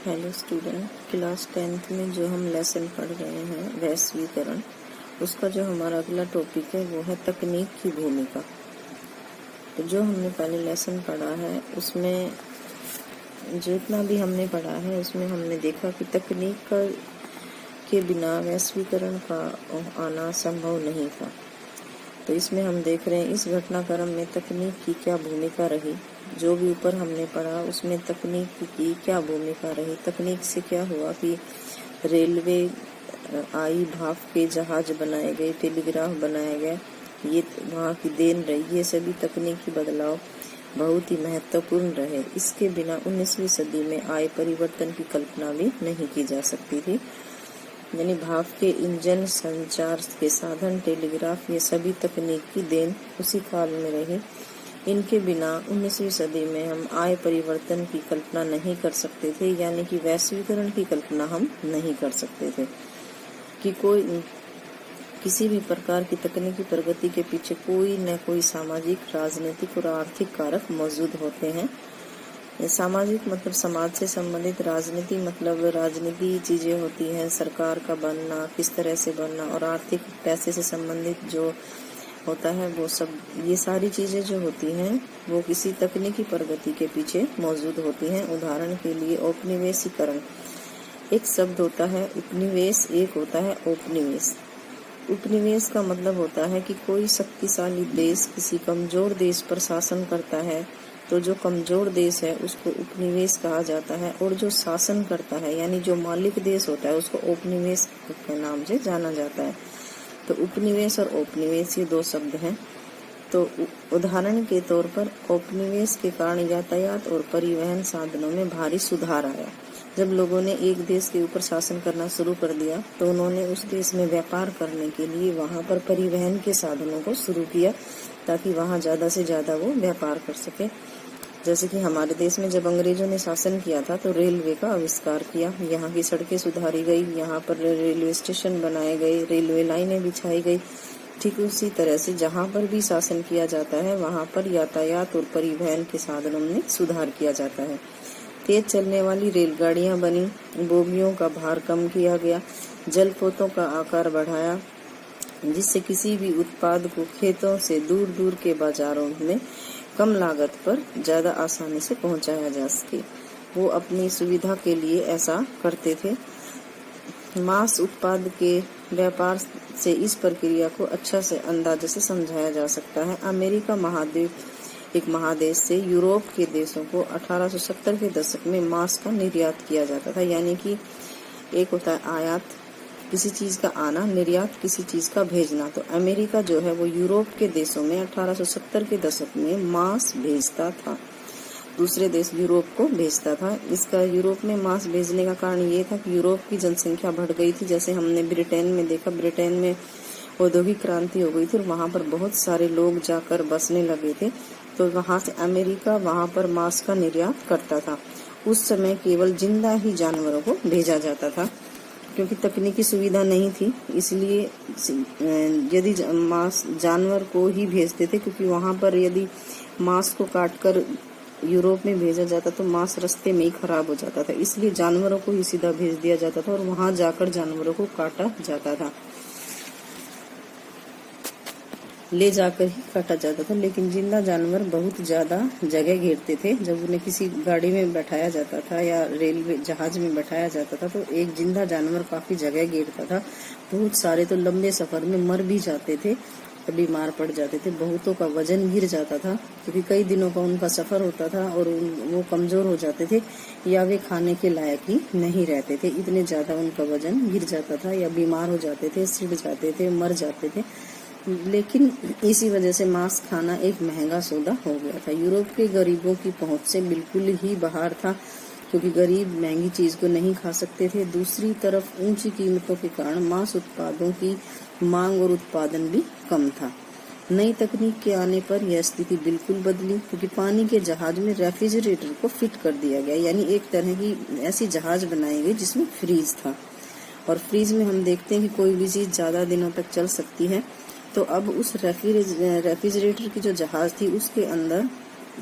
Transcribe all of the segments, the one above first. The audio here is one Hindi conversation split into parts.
हेलो स्टूडेंट, क्लास 10th में जो हम लेसन पढ़ रहे हैं वैश्वीकरण, उसका जो हमारा अगला टॉपिक है वो है तकनीक की भूमिका। तो जो हमने पहले लेसन पढ़ा है उसमें जितना भी हमने पढ़ा है उसमें हमने देखा कि तकनीक के बिना वैश्वीकरण का आना संभव नहीं था। तो इसमें हम देख रहे हैं इस घटनाक्रम में तकनीक की क्या भूमिका रही। जो भी ऊपर हमने पढ़ा उसमें तकनीक की क्या भूमिका रही। तकनीक से क्या हुआ कि रेलवे आई, भाप के जहाज बनाए गए, टेलीग्राफ बनाया गया, ये वहाँ की देन रही। ये सभी तकनीकी बदलाव बहुत ही महत्वपूर्ण रहे। इसके बिना 19वीं सदी में आए परिवर्तन की कल्पना भी नहीं की जा सकती थी। यानी भाप के इंजन, संचार के साधन, टेलीग्राफ, ये सभी तकनीक की देन उसी काल में रही। इनके बिना 19वीं सदी में हम आय परिवर्तन की कल्पना नहीं कर सकते थे, यानी कि वैश्वीकरण की कल्पना हम नहीं कर सकते थे कि किसी भी प्रकार की तकनीकी प्रगति के पीछे कोई न कोई सामाजिक, राजनीतिक और आर्थिक कारक मौजूद होते हैं। सामाजिक मतलब समाज से संबंधित, राजनीति मतलब राजनीति चीजें होती हैं, सरकार का बनना, किस तरह से बनना, और आर्थिक पैसे से संबंधित जो होता है वो सब, ये सारी चीजें जो होती हैं वो किसी तकनीकी प्रगति के पीछे मौजूद होती हैं। उदाहरण के लिए औपनिवेशीकरण एक शब्द होता है, उपनिवेश एक होता है औपनिवेश। उपनिवेश का मतलब होता है कि कोई शक्तिशाली देश किसी कमजोर देश पर शासन करता है, तो जो कमजोर देश है उसको उपनिवेश कहा जाता है, और जो शासन करता है यानी जो मालिक देश होता है उसको औपनिवेश के नाम से जाना जाता है। तो उपनिवेश और औपनिवेश ये दो शब्द हैं। तो उदाहरण के तौर पर औपनिवेश के कारण यातायात और परिवहन साधनों में भारी सुधार आया। जब लोगों ने एक देश के ऊपर शासन करना शुरू कर दिया तो उन्होंने उस देश में व्यापार करने के लिए वहां पर परिवहन के साधनों को शुरू किया, ताकि वहां ज्यादा से ज्यादा वो व्यापार कर सके। जैसे कि हमारे देश में जब अंग्रेजों ने शासन किया था तो रेलवे का आविष्कार किया, यहाँ की सड़कें सुधारी गई, यहाँ पर रेलवे स्टेशन बनाए गए, रेलवे लाइनें बिछाई गई। ठीक उसी तरह से जहाँ पर भी शासन किया जाता है वहाँ पर यातायात और परिवहन के साधनों में सुधार किया जाता है। तेज चलने वाली रेलगाड़ियां बनी, बोगियों का भार कम किया गया, जलपोतों का आकार बढ़ाया, जिससे किसी भी उत्पाद को खेतों से दूर दूर के बाजारों में कम लागत पर ज्यादा आसानी से पहुंचाया जा सके। वो अपनी सुविधा के लिए ऐसा करते थे। मांस उत्पाद के व्यापार से इस प्रक्रिया को अच्छा से अंदाजे से समझाया जा सकता है। अमेरिका महाद्वीप एक महादेश से यूरोप के देशों को 1870 के दशक में मांस का निर्यात किया जाता था। यानी कि एक होता है आयात, किसी चीज का आना, निर्यात किसी चीज का भेजना। तो अमेरिका जो है वो यूरोप के देशों में 1870 के दशक में मांस भेजता था, दूसरे देश यूरोप को भेजता था। इसका यूरोप में मांस भेजने का कारण ये था कि यूरोप की जनसंख्या बढ़ गई थी। जैसे हमने ब्रिटेन में देखा, ब्रिटेन में औद्योगिक क्रांति हो गई थी और वहां पर बहुत सारे लोग जाकर बसने लगे थे, तो वहां से अमेरिका वहां पर मांस का निर्यात करता था। उस समय केवल जिंदा ही जानवरों को भेजा जाता था, क्योंकि तकनीकी सुविधा नहीं थी, इसलिए यदि मांस जानवर को ही भेजते थे, क्योंकि वहां पर यदि मांस को काटकर यूरोप में भेजा जाता तो मांस रास्ते में ही खराब हो जाता था, इसलिए जानवरों को ही सीधा भेज दिया जाता था और वहां जाकर जानवरों को काटा जाता था, ले जाकर ही काटा जाता था। लेकिन जिंदा जानवर बहुत ज्यादा जगह घेरते थे। जब उन्हें किसी गाड़ी में बैठाया जाता था या रेलवे जहाज में बैठाया जाता था तो एक जिंदा जानवर काफी जगह घेरता था। बहुत सारे तो लंबे सफर में मर भी जाते थे, बीमार पड़ जाते थे, बहुतों का वजन गिर जाता था, क्योंकि कई दिनों का उनका सफर होता था और वो कमजोर हो जाते थे या वे खाने के लायक ही नहीं रहते थे, इतने ज्यादा उनका वजन गिर जाता था, या बीमार हो जाते थे, सिड़ जाते थे, मर जाते थे। लेकिन इसी वजह से मांस खाना एक महंगा सौदा हो गया था। यूरोप के गरीबों की पहुंच से बिल्कुल ही बाहर था, क्योंकि गरीब महंगी चीज को नहीं खा सकते थे। दूसरी तरफ ऊंची कीमतों के कारण मांस उत्पादों की मांग और उत्पादन भी कम था। नई तकनीक के आने पर यह स्थिति बिल्कुल बदली, क्योंकि पानी के जहाज में रेफ्रिजरेटर को फिट कर दिया गया, यानी एक तरह की ऐसी जहाज बनाई गई जिसमें फ्रीज था। और फ्रीज में हम देखते हैं कि कोई भी चीज ज्यादा दिनों तक चल सकती है। तो अब उस रेफ्रिजरेटर की जो जहाज थी उसके अंदर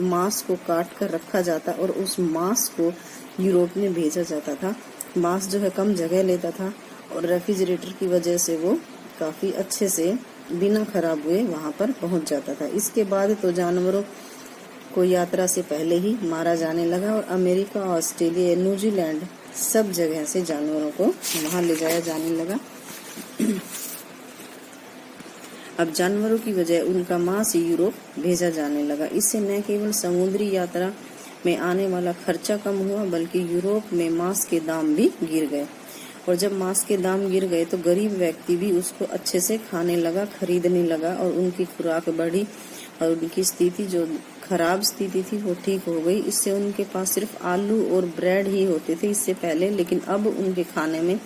मांस को काट कर रखा जाता और उस मांस को यूरोप में भेजा जाता था। मांस जो है कम जगह लेता था और रेफ्रिजरेटर की वजह से वो काफी अच्छे से बिना खराब हुए वहां पर पहुंच जाता था। इसके बाद तो जानवरों को यात्रा से पहले ही मारा जाने लगा और अमेरिका, ऑस्ट्रेलिया, न्यूजीलैंड सब जगह से जानवरों को वहां ले जाया जाने लगा। अब जानवरों की बजाय उनका मांस यूरोप भेजा जाने लगा। इससे न केवल समुद्री यात्रा में आने वाला खर्चा कम हुआ बल्कि यूरोप में मांस के दाम भी गिर गए। और जब मांस के दाम गिर गए तो गरीब व्यक्ति भी उसको अच्छे से खाने लगा, खरीदने लगा और उनकी खुराक बढ़ी और उनकी स्थिति जो खराब स्थिति थी वो ठीक हो गई। इससे उनके पास सिर्फ आलू और ब्रेड ही होते थे इससे पहले, लेकिन अब उनके खाने में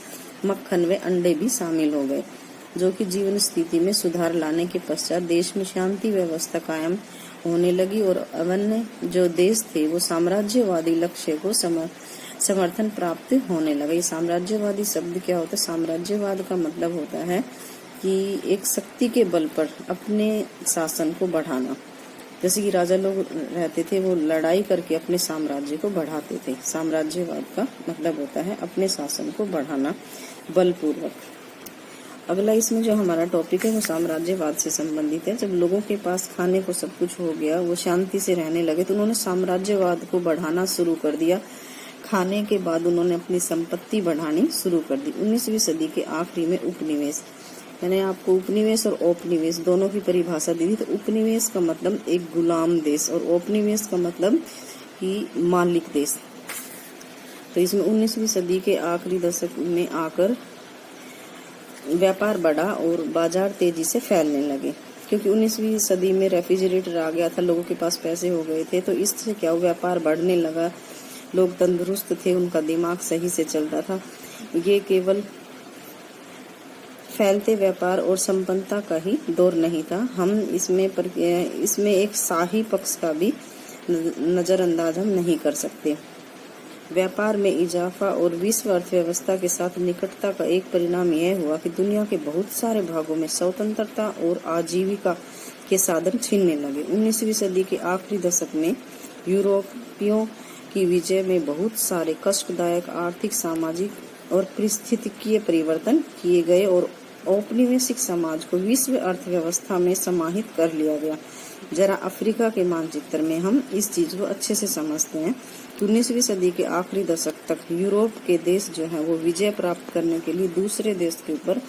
मक्खन व अंडे भी शामिल हो गए, जो कि जीवन स्थिति में सुधार लाने के पश्चात देश में शांति व्यवस्था कायम होने लगी और अन्य जो देश थे वो साम्राज्यवादी लक्ष्य को समर्थन प्राप्त होने लगा। ये साम्राज्यवादी शब्द क्या होता है? साम्राज्यवाद का मतलब होता है कि एक शक्ति के बल पर अपने शासन को बढ़ाना। जैसे कि राजा लोग रहते थे, वो लड़ाई करके अपने साम्राज्य को बढ़ाते थे। साम्राज्यवाद का मतलब होता है अपने शासन को बढ़ाना बलपूर्वक। अगला इसमें जो हमारा टॉपिक है वो साम्राज्यवाद से संबंधित है। जब लोगों के पास खाने को सब कुछ हो गया, वो शांति से रहने लगे, तो उन्होंने साम्राज्यवाद को बढ़ाना शुरू कर दिया। खाने के बाद उन्होंने अपनी संपत्ति बढ़ानी शुरू कर दी। 19वीं सदी के आखिरी में उपनिवेश, मैंने आपको उपनिवेश और औपनिवेश दोनों की परिभाषा दी थी। तो उपनिवेश का मतलब एक गुलाम देश और औपनिवेश का मतलब कि मालिक देश। तो इसमें 19वीं सदी के आखिरी दशक में आकर व्यापार बढ़ा और बाजार तेजी से फैलने लगे, क्योंकि 19वीं सदी में रेफ्रिजरेटर आ गया था, लोगों के पास पैसे हो गए थे, तो इससे क्या व्यापार बढ़ने लगा। लोग तंदुरुस्त थे, उनका दिमाग सही से चलता था। ये केवल फैलते व्यापार और संपन्नता का ही दौर नहीं था, हम इसमें एक शाही पक्ष का भी नजरअंदाज हम नहीं कर सकते। व्यापार में इजाफा और विश्व अर्थव्यवस्था के साथ निकटता का एक परिणाम यह हुआ कि दुनिया के बहुत सारे भागों में स्वतंत्रता और आजीविका के साधन छिनने लगे। 19वीं सदी के आखिरी दशक में यूरोपियों की विजय में बहुत सारे कष्टदायक आर्थिक, सामाजिक और पारिस्थितिकीय परिवर्तन किए गए और औपनिवेशिक समाज को विश्व अर्थव्यवस्था में समाहित कर लिया गया। जरा अफ्रीका के मानचित्र में हम इस चीज को अच्छे से समझते हैं। 19वीं सदी के आखिरी दशक तक यूरोप के देश जो है वो विजय प्राप्त करने के लिए दूसरे देश के ऊपर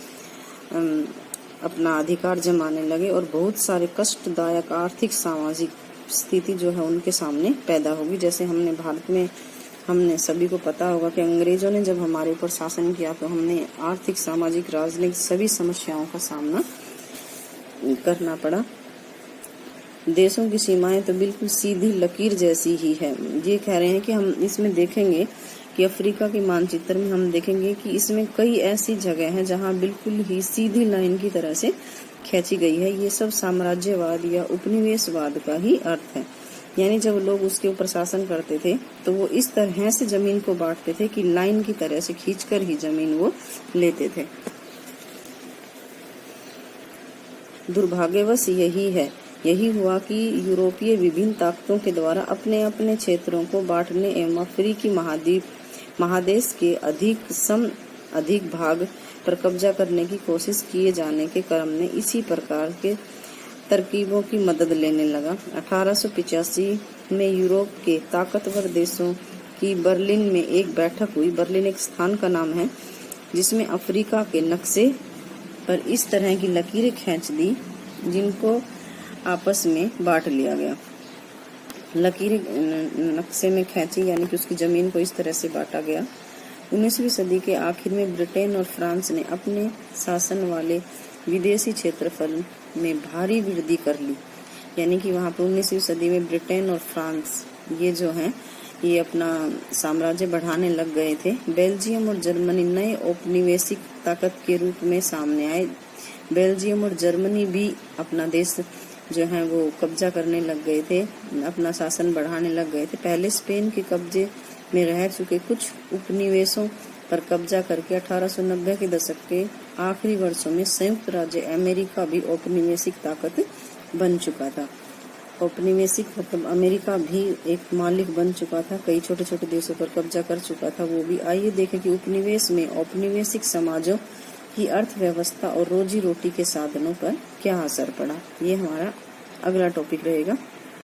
अपना अधिकार जमाने लगे और बहुत सारे कष्टदायक आर्थिक, सामाजिक स्थिति जो है उनके सामने पैदा होगी। जैसे हमने सभी को पता होगा कि अंग्रेजों ने जब हमारे ऊपर शासन किया तो हमने आर्थिक, सामाजिक, राजनीतिक सभी समस्याओं का सामना करना पड़ा। देशों की सीमाएं तो बिल्कुल सीधी लकीर जैसी ही है। ये कह रहे हैं कि हम इसमें देखेंगे कि अफ्रीका के मानचित्र में हम देखेंगे कि इसमें कई ऐसी जगह हैं जहां बिल्कुल ही सीधी लाइन की तरह से खींची गई है। ये सब साम्राज्यवाद या उपनिवेशवाद का ही अर्थ है। यानी जब लोग उसके ऊपर शासन करते थे तो वो इस तरह से जमीन को बांटते थे कि लाइन की तरह से खींचकर ही जमीन वो लेते थे। दुर्भाग्यवश यही हुआ कि यूरोपीय विभिन्न ताकतों के द्वारा अपने अपने क्षेत्रों को बांटने एवं अफ्रीकी महादेश के अधिक भाग पर कब्जा करने की कोशिश किए जाने के क्रम में इसी प्रकार के तरकीबों की मदद लेने लगा। 1885 में यूरोप के ताकतवर देशों की बर्लिन में एक बैठक हुई। बर्लिन एक स्थान का नाम है जिसमें अफ्रीका के नक्शे पर इस तरह की लकीरें खींच दी जिनको आपस में बांट लिया गया। लकीरें नक्शे में खींची यानी कि उसकी जमीन को इस तरह से बांटा गया। 19वीं सदी के आखिर में ब्रिटेन और फ्रांस ने अपने शासन वाले विदेशी क्षेत्रफल में भारी वृद्धि कर ली। यानी कि वहां पर 19वीं सदी में ब्रिटेन और फ्रांस ये जो हैं ये अपना साम्राज्य बढ़ाने लग गए थे। बेल्जियम और जर्मनी नए औपनिवेशिक ताकत के रूप में सामने आए। बेल्जियम और जर्मनी भी अपना देश जो है वो कब्जा करने लग गए थे, अपना शासन बढ़ाने लग गए थे। पहले स्पेन के कब्जे में रह चुके कुछ उपनिवेशों पर कब्जा करके 1890 के दशक के आखिरी वर्षों में संयुक्त राज्य अमेरिका भी औपनिवेशिक ताकत बन चुका था। औपनिवेशिक मतलब अमेरिका भी एक मालिक बन चुका था, कई छोटे छोटे देशों पर कब्जा कर चुका था वो भी। आइए देखें कि उपनिवेश में औपनिवेशिक समाजों की अर्थव्यवस्था और रोजी रोटी के साधनों पर क्या असर पड़ा। ये हमारा अगला टॉपिक रहेगा।